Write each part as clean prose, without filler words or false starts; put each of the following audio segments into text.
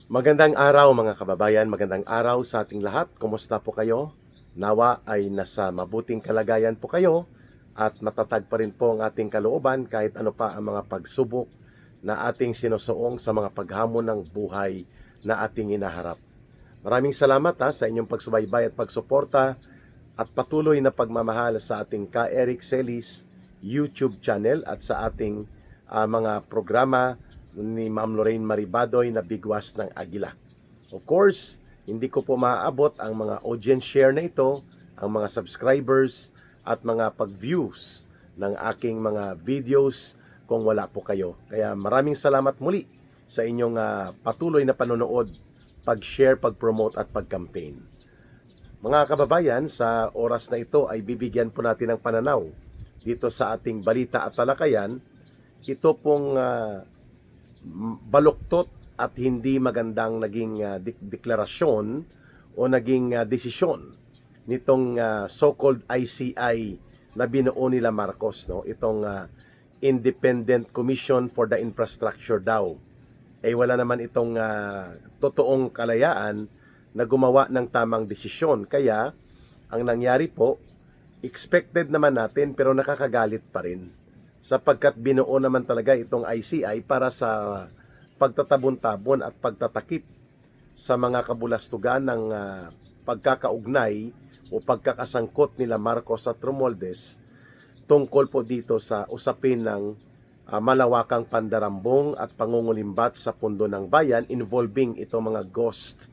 Magandang araw mga kababayan, magandang araw sa ating lahat. Kumusta po kayo? Nawa ay nasa mabuting kalagayan po kayo at matatag pa rin po ang ating kalooban kahit ano pa ang mga pagsubok na ating sinusuong sa mga paghamon ng buhay na ating inaharap. Maraming salamat sa inyong pagsubaybay at pagsuporta at patuloy na pagmamahal sa ating Ka Eric Celis YouTube channel at sa ating mga programa ni Ma'am Lorraine Maribadoy na Bigwas ng Agila. Of course, hindi ko po maaabot ang mga audience share na ito, ang mga subscribers at mga pag-views ng aking mga videos kung wala po kayo. Kaya maraming salamat muli sa inyong patuloy na panonood, pag-share, pag-promote at pag-campaign. Mga kababayan, sa oras na ito ay bibigyan po natin ng pananaw dito sa ating balita at talakayan. Ito pong baluktot at hindi magandang naging deklarasyon o naging desisyon nitong so-called ICI na binuo nila Marcos, no? Itong Independent Commission for the Infrastructure daw. Wala naman itong totoong kalayaan na gumawa ng tamang desisyon. Kaya ang nangyari po, expected naman natin pero nakakagalit pa rin, sapagkat binuo naman talaga itong ICI para sa pagtatabon-tabon at pagtatakip sa mga kabulastugan ng pagkakaugnay o pagkakasangkot nila Marcos at Romualdez tungkol po dito sa usapin ng malawakang pandarambong at pangungulimbat sa pundo ng bayan involving itong mga ghost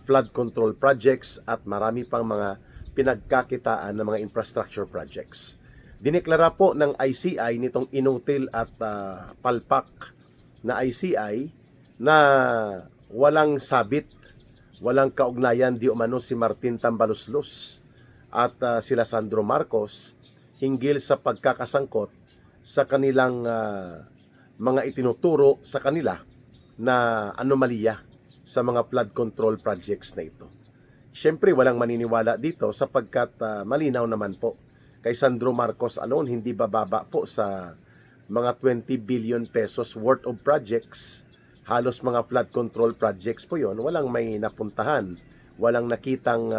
flood control projects at marami pang mga pinagkakitaan ng mga infrastructure projects. Dineklara po ng ICI nitong inutil at palpak na ICI na walang sabit, walang kaugnayan di umano si Martin Tambaluslos at sila Sandro Marcos hinggil sa pagkakasangkot sa kanilang mga itinuturo sa kanila na anomalya sa mga flood control projects na ito. Siyempre walang maniniwala dito sapagkat malinaw naman po, kay Sandro Marcos alone, hindi bababa po sa mga 20 billion pesos worth of projects. Halos mga flood control projects po yon. Walang may napuntahan, walang nakitang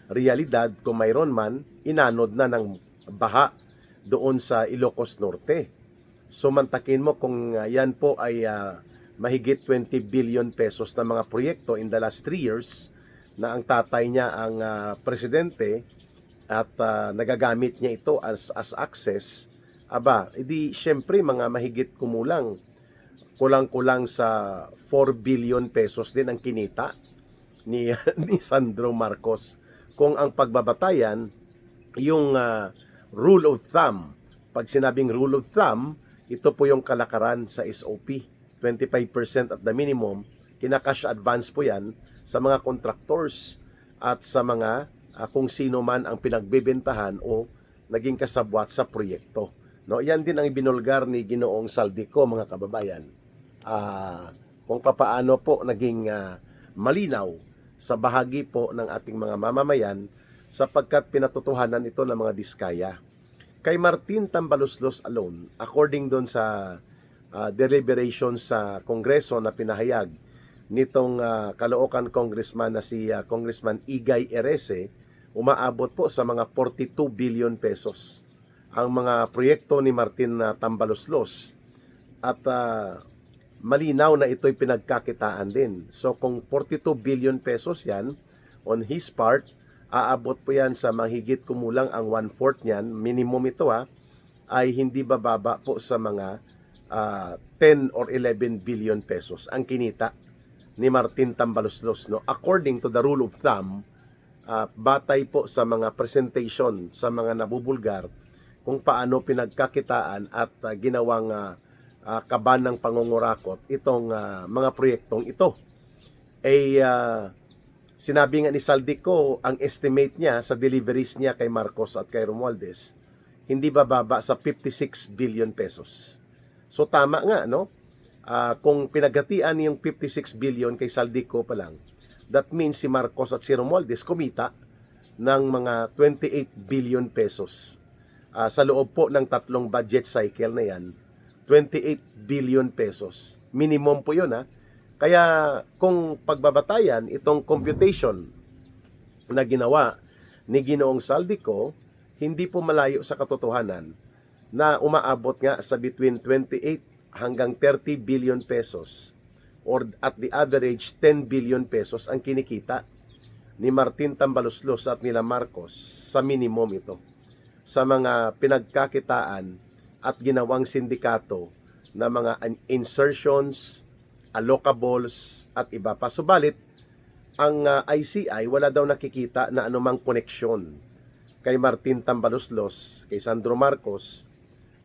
realidad. Kung mayroon man, inanod na ng baha doon sa Ilocos Norte. So mantakin mo kung yan po ay mahigit 20 billion pesos na mga proyekto in the last 3 years na ang tatay niya ang presidente at nagagamit niya ito as access, edi syempre mga mahigit kulang-kulang sa 4 billion pesos din ang kinita ni ni Sandro Marcos. Kung ang pagbabatayan, yung rule of thumb, pag sinabing rule of thumb, ito po yung kalakaran sa SOP, 25% at the minimum, kinakash advance po yan sa mga contractors at sa mga kung sino man ang pinagbebentahan o naging kasabwat sa proyekto. No, yan din ang ibinulgar ni Ginoong Saldico, mga kababayan. Kung papaano po naging malinaw sa bahagi po ng ating mga mamamayan sapagkat pinatotohanan ito ng mga diskaya. Kay Martin Tambaluslos alone, according doon sa deliberation sa Kongreso na pinahayag nitong Caloocan Congressman na si Congressman Igay Erese, umaabot po sa mga 42 billion pesos ang mga proyekto ni Martin Tambaluslos at malinaw na ito'y pinagkakitaan din. So kung 42 billion pesos yan on his part, aabot po yan sa mahigit kumulang ang 1/4 niyan, minimum ito ay hindi bababa po sa mga 10 or 11 billion pesos ang kinita ni Martin Tambaluslos, no? According to the rule of thumb, batay po sa mga presentation sa mga nabubulgar kung paano pinagkakitaan at ginawang kaban ng pangungurakot itong mga proyektong ito. Sinabi nga ni Saldico, ang estimate niya sa deliveries niya kay Marcos at kay Romualdez, hindi bababa sa 56 billion pesos. So tama nga, no? Kung pinaghatian yung 56 billion kay Saldico pa lang, that means si Marcos at si Romualdez kumita ng mga 28 billion pesos. Sa loob po ng 3 budget cycle na yan, 28 billion pesos. Minimum po yun Kaya kung pagbabatayan itong computation na ginawa ni Ginoong Saldico, hindi po malayo sa katotohanan na umaabot nga sa between 28 hanggang 30 billion pesos or at the average 10 billion pesos ang kinikita ni Martin Tambaloslos at nila Marcos sa minimum ito sa mga pinagkakitaan at ginawang sindikato na mga insertions, allocables at iba pa. Subalit, ang ICI wala daw nakikita na anumang koneksyon kay Martin Tambaloslos, kay Sandro Marcos,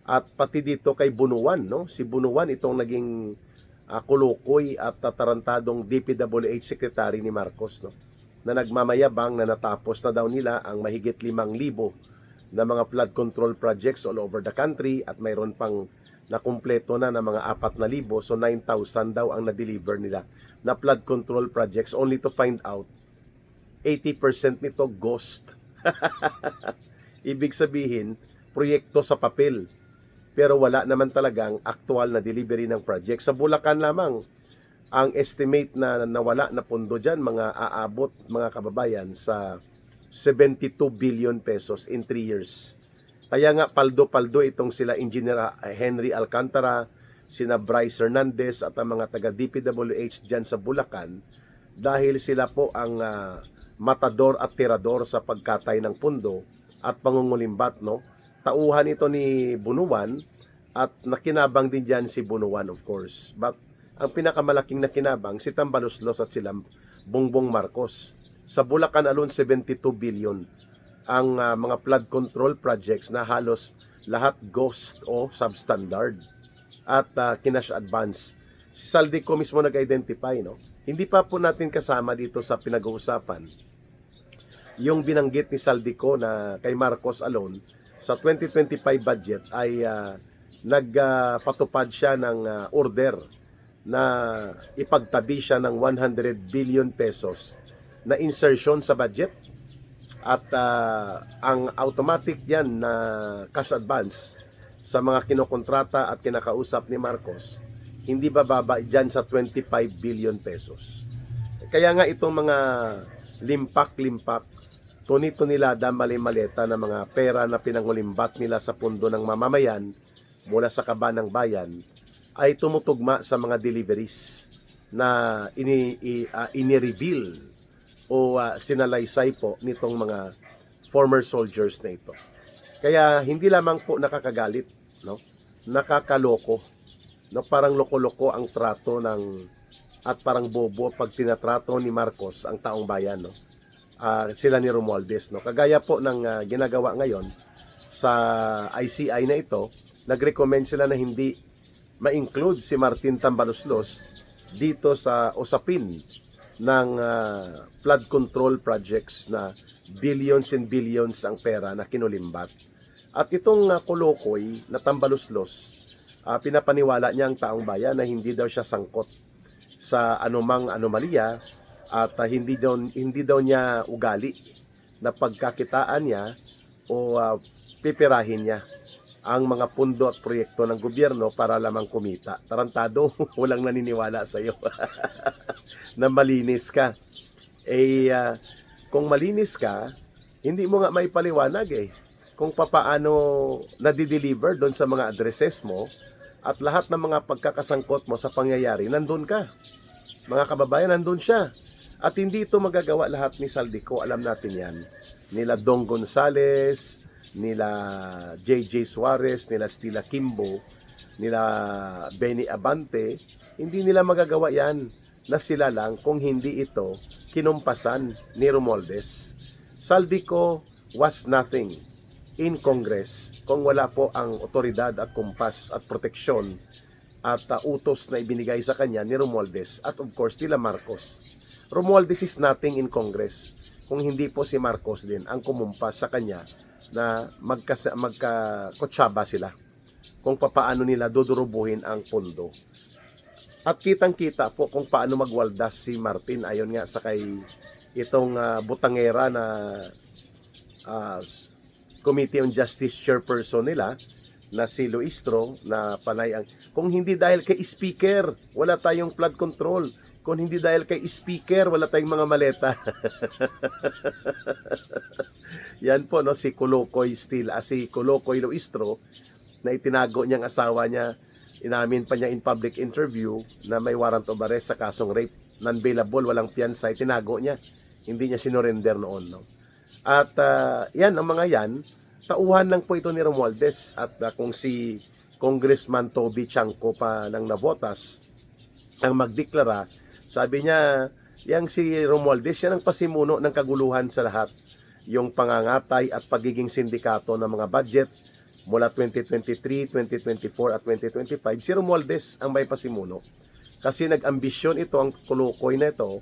at pati dito kay Bunuan, no? Si Bunuan itong naging kulukoy at tatarantadong DPWH Secretary ni Marcos, no? Na nagmamayabang na natapos na daw nila ang mahigit 5,000 na mga flood control projects all over the country at mayroon pang nakumpleto na ng mga 4,000, so 9,000 daw ang na-deliver nila na flood control projects, only to find out 80% nito ghost. Ibig sabihin, proyekto sa papel. Pero wala naman talagang aktual na delivery ng project. Sa Bulacan lamang, ang estimate na nawala na pondo dyan, mga aabot, mga kababayan, sa 72 billion pesos in 3 years. Kaya nga, paldo-paldo itong sila Engineer Henry Alcantara, sina Bryce Hernandez at ang mga taga-DPWH dyan sa Bulacan dahil sila po ang matador at tirador sa pagkatay ng pundo at pangungulimbat, no? Tauhan ito ni Bunuan at nakinabang din dyan si Bunuan, of course. But ang pinakamalaking nakinabang si Tambaloslos at sila Bongbong Marcos. Sa Bulacan alone, 72 billion ang mga flood control projects na halos lahat ghost o substandard at kinash advance. Si Saldico mismo nag-identify, no? Hindi pa po natin kasama dito sa pinag-uusapan yung binanggit ni Saldico na kay Marcos alone sa 2025 budget ay nagpatupad siya ng order na ipagtabi siya ng 100 billion pesos na insertion sa budget at ang automatic yan na cash advance sa mga kinokontrata at kinakausap ni Marcos hindi bababa dyan sa 25 billion pesos. Kaya nga itong mga limpak-limpak, tuni-tunilada, mali-maleta na mga pera na pinangulimbat nila sa pundo ng mamamayan mula sa kaba ng bayan ay tumutugma sa mga deliveries na ini-reveal o sinalaysay po nitong mga former soldiers na ito. Kaya hindi lamang po nakakagalit, no? Nakakaloko, no? Parang loko-loko ang trato ng at parang bobo pag tinatrato ni Marcos ang taong bayan, no? Sila ni Romualdez, no? Kagaya po ng ginagawa ngayon sa ICI na ito, nag-recommend sila na hindi ma-include si Martin Tambaloslos dito sa usapin ng flood control projects na billions and billions ang pera na kinulimbat. At itong kolokoy na Tambaloslos, pinapaniwala niya ang taong bayan na hindi daw siya sangkot sa anumang anomalya at hindi daw niya ugali na pagkakitaan niya o pipirahin niya ang mga pundo at proyekto ng gobyerno para lamang kumita. Tarantado, walang naniniwala sa iyo na malinis ka. Kung malinis ka, hindi mo nga maipaliwanag kung papaano nadideliver doon sa mga addresses mo at lahat ng mga pagkakasangkot mo sa pangyayari, nandun ka. Mga kababayan, nandun siya. At hindi ito magagawa lahat ni Saldico, alam natin yan. Nila Dong Gonzales, nila JJ Suarez, nila Stila Kimbo, nila Benny Abante, hindi nila magagawa yan na sila lang kung hindi ito kinumpasan ni Romualdez. Saldico was nothing in Congress kung wala po ang otoridad at kumpas at proteksyon at utos na ibinigay sa kanya ni Romualdez at of course nila Marcos. Romualdez is nothing in Congress kung hindi po si Marcos din ang kumumpas sa kanya na magkakotsaba sila kung papaano nila dudurubuhin ang pondo. At kitang-kita po kung paano magwaldas si Martin ayon nga sa kay itong butangera na Committee on Justice chairperson nila na si Luistro na panay ang kung hindi dahil kay speaker, wala tayong flood control. Kung hindi dahil kay speaker, wala tayong mga maleta. Yan po no si Kolokoy si Kolokoy Luistro na itinago niyang asawa niya. Inamin pa niya in public interview na may warrant of arrest sa kasong rape. Non-bailable, walang piyansa, itinago niya. Hindi niya sinurrender noon. No? At yan, ang mga yan, tauhan lang po ito ni Romualdez. At kung si Congressman Toby Chanco pa ng Navotas ang magdeklara, sabi niya, yang si Romualdez, yan ang pasimuno ng kaguluhan sa lahat. Yung pangangatay at pagiging sindikato ng mga budget, mula 2023, 2024 at 2025, si Romualdez ang may pasimuno. Kasi nag-ambisyon ito, ang Kolokoy na ito,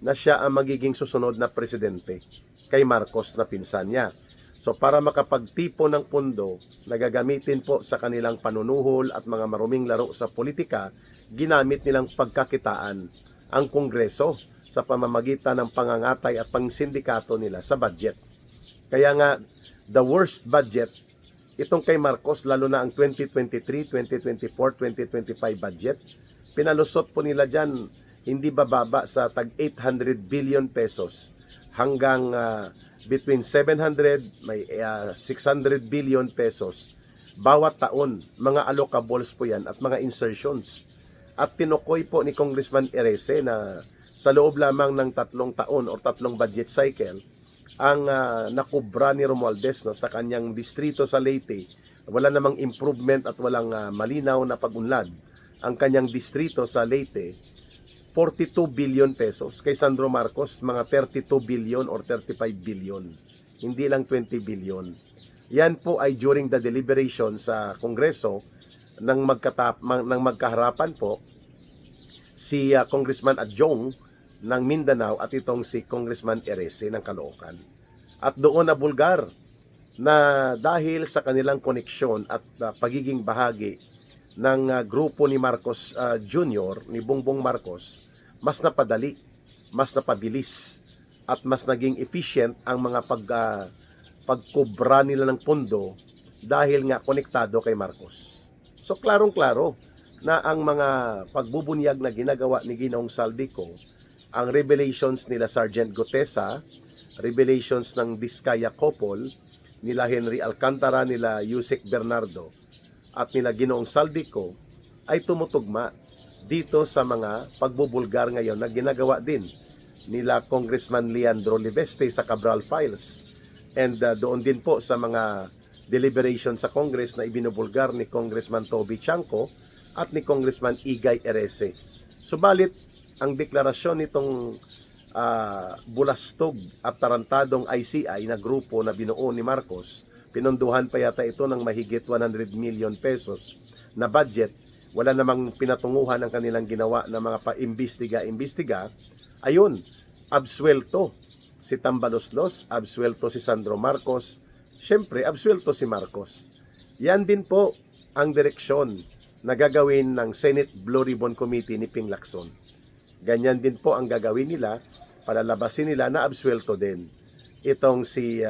na siya ang magiging susunod na presidente kay Marcos na pinsan niya. So para makapagtipo ng pondo na gagamitin po sa kanilang panunuhol at mga maruming laro sa politika, ginamit nilang pagkakitaan ang Kongreso sa pamamagitan ng pangangatay at pangsindikato nila sa budget. Kaya nga, the worst budget itong kay Marcos, lalo na ang 2023, 2024, 2025 budget, pinalusot po nila dyan, hindi bababa sa tag 800 billion pesos hanggang between 700, may 600 billion pesos bawat taon. Mga allocables po yan at mga insertions. At tinukoy po ni Congressman Erese na sa loob lamang ng 3 taon o 3 budget cycle, ang nakubra ni Romualdez no, sa kanyang distrito sa Leyte, wala namang improvement at walang malinaw na pag-unlad. Ang kanyang distrito sa Leyte, 42 billion pesos. Kay Sandro Marcos, mga 32 billion or 35 billion. Hindi lang 20 billion. Yan po ay during the deliberation sa Kongreso nang magkaharapan po si Congressman Adjong ng Mindanao at itong si Congressman Erese ng Caloocan. At doon na bulgar na dahil sa kanilang koneksyon at pagiging bahagi ng grupo ni Marcos Jr., ni Bongbong Marcos, mas napadali, mas napabilis at mas naging efficient ang mga pagkobra nila ng pondo dahil nga konektado kay Marcos. So klarong-klaro na ang mga pagbubunyag na ginagawa ni Ginoong Saldico, ang revelations nila Sergeant Gutesa, revelations ng Diskaya Couple, nila Henry Alcantara, nila Yusek Bernardo, at nila Ginoong Saldico, ay tumutugma dito sa mga pagbubulgar ngayon na ginagawa din nila Congressman Leandro Liveste sa Cabral Files. And doon din po sa mga deliberation sa Congress na ibinubulgar ni Congressman Toby Chanco at ni Congressman Igay Erese. Subalit, ang deklarasyon nitong bulastog at tarantadong ICI na grupo na binuo ni Marcos, pinunduhan pa yata ito ng mahigit 100 million pesos na budget, wala namang pinatunguhan ang kanilang ginawa na mga pa-imbestiga, ayun, absuelto si Tambaloslos, absuelto si Sandro Marcos, syempre absuelto si Marcos. Yan din po ang direksyon na gagawin ng Senate Blue Ribbon Committee ni Ping Lacson. Ganyan din po ang gagawin nila, palalabasin nila na absuelto din. Itong si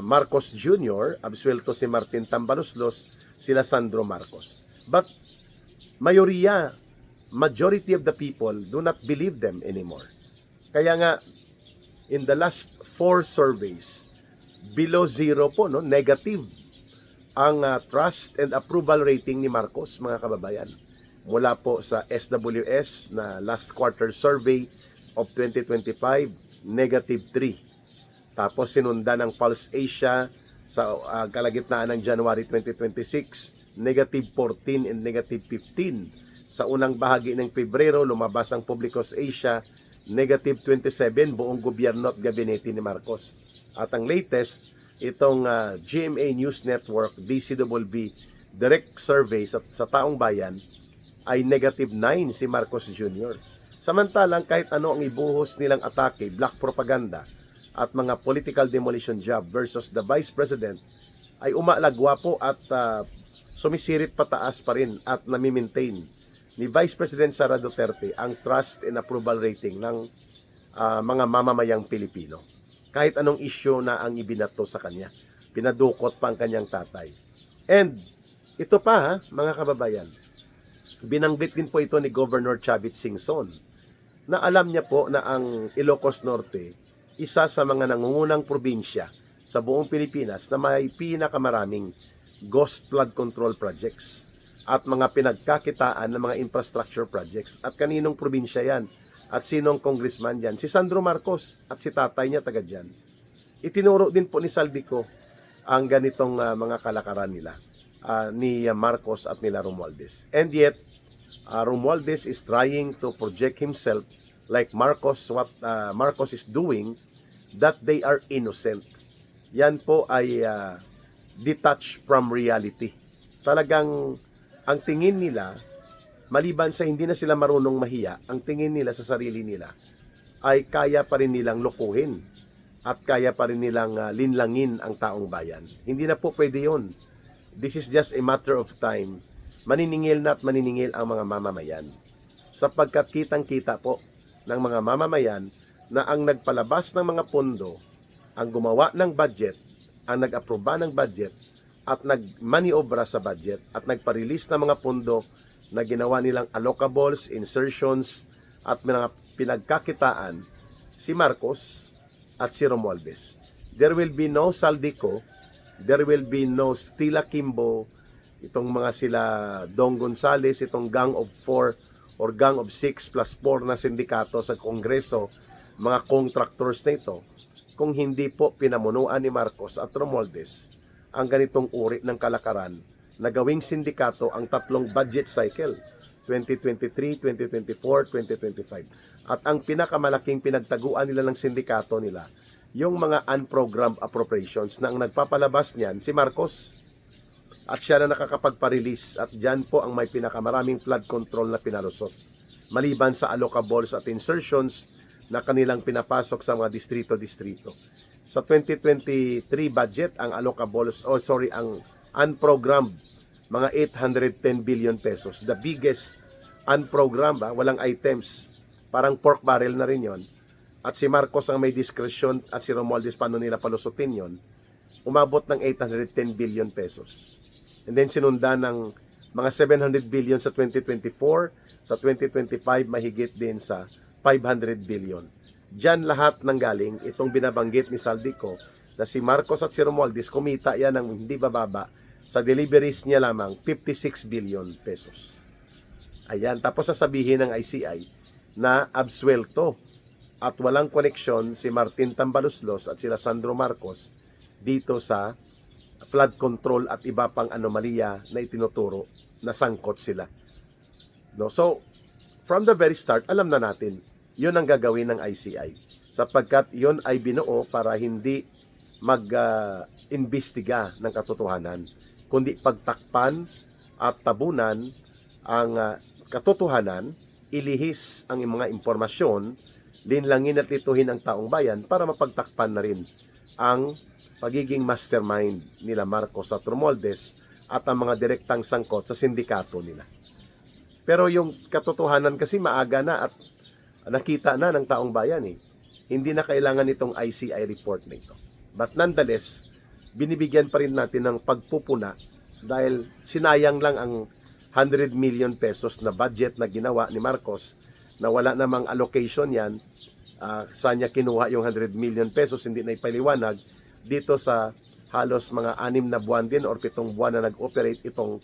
Marcos Jr., absuelto si Martin Tambaloslos, sila Sandro Marcos. But majority of the people do not believe them anymore. Kaya nga, in the last 4 surveys, below 0 po, no, negative ang trust and approval rating ni Marcos, mga kababayan. Mula po sa SWS na last quarter survey of 2025, negative 3. Tapos sinundan ng Pulse Asia sa kalagitnaan ng January 2026, negative 14 and negative 15. Sa unang bahagi ng Pebrero, lumabas ang Publicos Asia, negative 27, buong gobyerno at gabinete ni Marcos. At ang latest, itong GMA News Network, DCWB, direct survey sa taong bayan, ay negative 9 si Marcos Jr. Samantalang kahit ano ang ibuhos nilang atake, black propaganda, at mga political demolition job versus the Vice President, ay umalagwa po at sumisirit pataas pa rin at nami-maintain ni Vice President Sara Duterte ang trust and approval rating ng mga mamamayang Pilipino. Kahit anong issue na ang ibinato sa kanya, pinadukot pa ang kanyang tatay. And ito pa ha, mga kababayan, binanggit din po ito ni Governor Chavit Singson na alam niya po na ang Ilocos Norte, isa sa mga nangungunang probinsya sa buong Pilipinas na may pinakamaraming ghost flood control projects at mga pinagkakitaan ng mga infrastructure projects. At kaninong probinsya yan? At sinong congressman yan? Si Sandro Marcos at si tatay niya taga dyan. Itinuro din po ni Saldico ang ganitong mga kalakaran nila, ni Marcos at nila Romualdez. And yet, Romualdez is trying to project himself like Marcos, what Marcos is doing, that they are innocent. Yan po ay detached from reality. Talagang ang tingin nila, maliban sa hindi na sila marunong mahiya, ang tingin nila sa sarili nila ay kaya pa rin nilang lokohin at kaya pa rin nilang linlangin ang taong bayan. Hindi na po pwede yun. This is just a matter of time. Maniningil na at maniningil ang mga mamamayan. Sapagkat kitang-kita po ng mga mamamayan na ang nagpalabas ng mga pondo, ang gumawa ng budget, ang nag-aproba ng budget, at nagmaniobra sa budget, at nagpa-release ng mga pondo na ginawa nilang allocables, insertions, at mga pinagkakitaan, si Marcos at si Romualdez. There will be no Saldico, there will be no Stila Kimbo, itong mga sila Dong Gonzales, itong gang of 4 or gang of 6 plus 4 na sindikato sa Kongreso, mga contractors na ito, kung hindi po pinamunuan ni Marcos at Romualdez ang ganitong uri ng kalakaran na gawing sindikato ang tatlong budget cycle, 2023, 2024, 2025. At ang pinakamalaking pinagtaguan nila ng sindikato nila, yung mga unprogrammed appropriations na ang nagpapalabas niyan, si Marcos. At siya na nakakapagpa-release at dyan po ang may pinakamaraming flood control na pinalusot. Maliban sa allocables at insertions na kanilang pinapasok sa mga distrito-distrito. Sa 2023 budget, ang allocables, ang unprogrammed, mga 810 billion pesos. The biggest unprogrammed, walang items. Parang pork barrel na rin yon. At si Marcos ang may discretion at si Romualdez paano nila palusutin yon. Umabot ng 810 billion pesos. And then sinundan ng mga 700 billion sa 2024, sa 2025 mahigit din sa 500 billion. Diyan lahat nanggaling itong binabanggit ni Saldico na si Marcos at si Romualdez kumita yan ng hindi bababa sa deliveries niya lamang 56 billion pesos. Ayan, tapos sasabihin ng ICI na absuelto at walang koneksyon si Martin Tambaluslos at sila Sandro Marcos dito sa flood control at iba pang anomalya na itinuturo na sangkot sila. No? So, from the very start, alam na natin, yun ang gagawin ng ICI. Sapagkat yun ay binuo para hindi mag-imbestiga ng katotohanan, kundi pagtakpan at tabunan ang katotohanan, ilihis ang mga impormasyon, linlangin at lituhin ang taong bayan para mapagtakpan na rin ang pagiging mastermind nila Marcos at Romualdez at ang mga direktang sangkot sa sindikato nila. Pero yung katotohanan kasi maaga na at nakita na ng taong bayan eh. Hindi na kailangan itong ICI report na ito. But nonetheless, binibigyan pa rin natin ng pagpupuna dahil sinayang lang ang 100 million pesos na budget na ginawa ni Marcos na wala namang allocation yan. Saan niya kinuha yung 100 million pesos, hindi na ipaliwanag dito sa halos mga 6 na buwan din or 7 buwan na nag-operate itong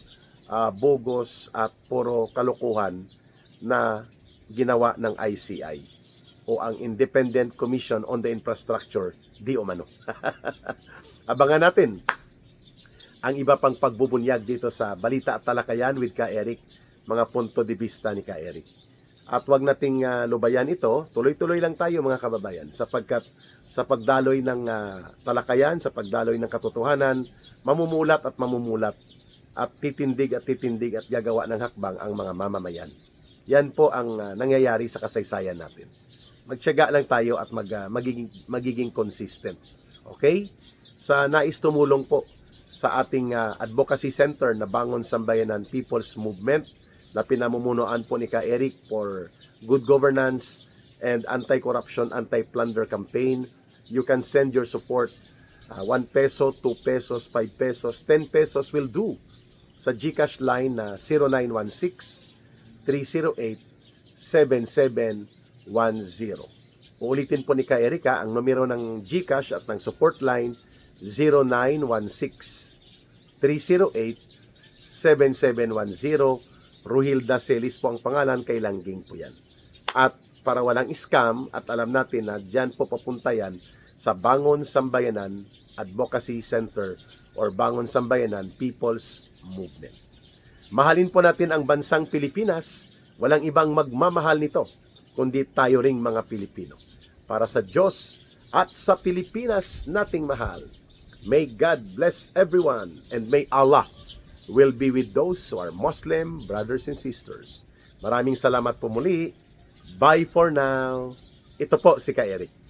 bogus at puro kalokohan na ginawa ng ICI o ang Independent Commission on the Infrastructure di umano. Abangan natin ang iba pang pagbubunyag dito sa Balita at Talakayan with Ka Eric, mga punto de vista ni Ka Eric. At wag nating lubayan ito, tuloy-tuloy lang tayo mga kababayan sapagkat sa pagdaloy ng talakayan, sa pagdaloy ng katotohanan, mamumulat at titindig at gagawa ng hakbang ang mga mamamayan. Yan po ang nangyayari sa kasaysayan natin. Magtiyaga lang tayo at magiging consistent. Okay? Sa nais tumulong po sa ating advocacy center na Bangon Sambayanan People's Movement na pinamumunuan po ni Ka Eric for good governance and anti-corruption, anti-plunder campaign, you can send your support 1 peso, 2 pesos, 5 pesos, 10 pesos will do sa GCash line na 0916-308-7710. Uulitin po ni Ka Erika ang numero ng GCash at ng support line 0916-308-7710. Ruhilda Celis po ang pangalan, kay Langging po yan. At para walang scam at alam natin na dyan po papunta yan sa Bangon Sambayanan Advocacy Center or Bangon Sambayanan People's Movement. Mahalin po natin ang bansang Pilipinas. Walang ibang magmamahal nito kundi tayo ring mga Pilipino. Para sa Diyos at sa Pilipinas nating mahal. May God bless everyone and may Allah will be with those who are Muslim brothers and sisters. Maraming salamat po muli. Bye for now. Ito po si Ka Eric.